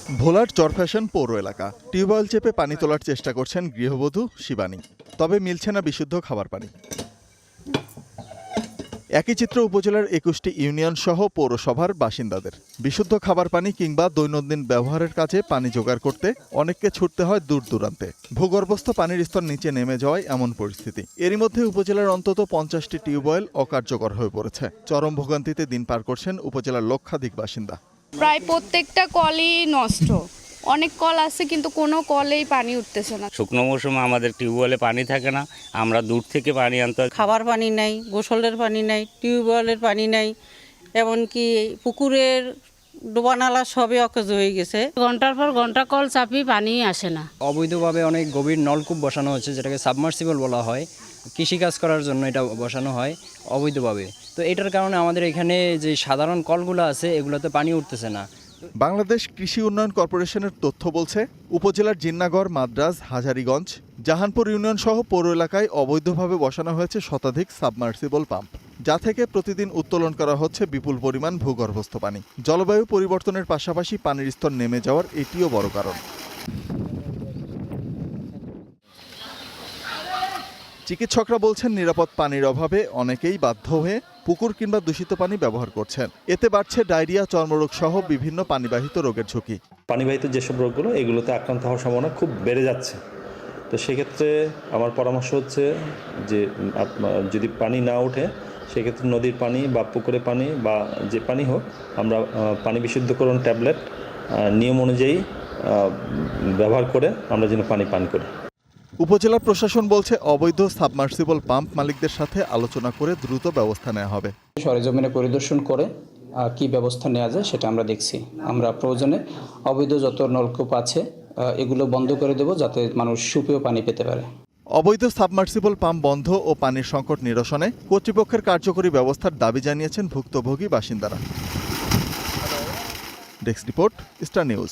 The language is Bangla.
ভোলার চরফ্যাশন পৌর এলাকা টিউবওয়েল চেপে পানি তোলার চেষ্টা করছেন গৃহবধূ শিবানী, তবে মিলছে না বিশুদ্ধ খাবার পানি। একই চিত্র উপজেলার ২১টি ইউনিয়ন সহ পৌরসভার বাসিন্দাদের। বিশুদ্ধ খাবার পানি কিংবা দৈনন্দিন ব্যবহারের কাজে পানি জোগাড় করতে অনেককে ছুটতে হয় দূর দূরান্তে। ভূগর্ভস্থ পানির স্তর নিচে নেমে যাওয়ায় এমন পরিস্থিতি। এরই মধ্যে উপজেলার অন্তত ৫০টি টিউবওয়েল অকার্যকর হয়ে পড়েছে। চরম ভোগান্তিতে দিন পার করছেন উপজেলার লক্ষাধিক বাসিন্দা। প্রায় প্রত্যেকটা কলই নষ্ট। অনেক কল আছে কিন্তু কোনো কলেই পানি উঠতেছে না। শুকনো মৌসুমে আমাদের টিউবওয়েলে পানি থাকে না, আমরা দূর থেকে পানি আনতে হয়। খাবার পানি নাই, গোসলের পানি নাই, টিউবওয়েলের পানি নাই, এমনকি পুকুরের ডোবানালা সবই অকেজ হয়ে গেছে। ঘন্টার পর ঘন্টা কল চাপি পানি আসে না। অবৈধভাবে অনেক গভীর নলকূপ বসানো হচ্ছে, যেটাকে সাবমার্সিবল বলা হয়। কৃষিকাজ করার জন্য এটা বসানো হয় অবৈধভাবে। তো এটার কারণে আমাদের এখানে যে সাধারণ কলগুলো আছে এগুলোতে পানি উঠতেছে না। বাংলাদেশ কৃষি উন্নয়ন কর্পোরেশনের তথ্য বলছে, উপজেলার জিন্নাগড়, মাদ্রাজ, হাজারীগঞ্জ, জাহানপুর ইউনিয়ন সহ পৌর এলাকায় অবৈধভাবে বসানো হয়েছে শতাধিক সাবমার্সিবল পাম্প, যা থেকে প্রতিদিন উত্তোলন করা হচ্ছে বিপুল পরিমাণ ভূগর্ভস্থ পানি। জলবায়ু পরিবর্তনের পাশাপাশি পানির স্তর নেমে যাওয়ার এটিও বড় কারণ। চিকিৎসকরা বলছেন, নিরাপদ পানির অভাবে অনেকেই বাধ্য হয়ে পুকুর কিংবা দূষিত পানি ব্যবহার করছেন। এতে বাড়ছে ডায়রিয়া, চর্মরোগ সহ বিভিন্ন পানিবাহিত রোগের ঝুঁকি। পানিবাহিত যেসব রোগগুলো এগুলোতে আক্রান্ত হওয়ার সম্ভাবনা খুব বেড়ে যাচ্ছে। তো সেক্ষেত্রে আমার পরামর্শ হচ্ছে যে যদি পানি না ওঠে সেক্ষেত্রে নদীর পানি বা পুকুরের পানি বা যে পানি হোক, আমরা পানি বিশুদ্ধকরণ ট্যাবলেট নিয়ম অনুযায়ী ব্যবহার করে আমরা যেন পানি পান করি। উপজেলা প্রশাসন বলছে, অবৈধ সাবমার্সিবল পাম্প মালিকদের সাথে আলোচনা করে দ্রুত ব্যবস্থা নেওয়া হবে। সরেজমিনে পরিদর্শন করে কি ব্যবস্থা নেওয়া যায় সেটা আমরা দেখছি। আমরা প্রয়োজনে অবৈধ যত নলকূপ আছে এগুলো বন্ধ করে দেব, যাতে মানুষ সুপেয় পানি পেতে পারে। অবৈধ সাবমার্সিবল পাম্প বন্ধ ও পানির সংকট নিরসনে কর্তৃপক্ষের কার্যকরী ব্যবস্থার দাবি জানিয়েছেন ভুক্তভোগী বাসিন্দারা। Desk report, star news.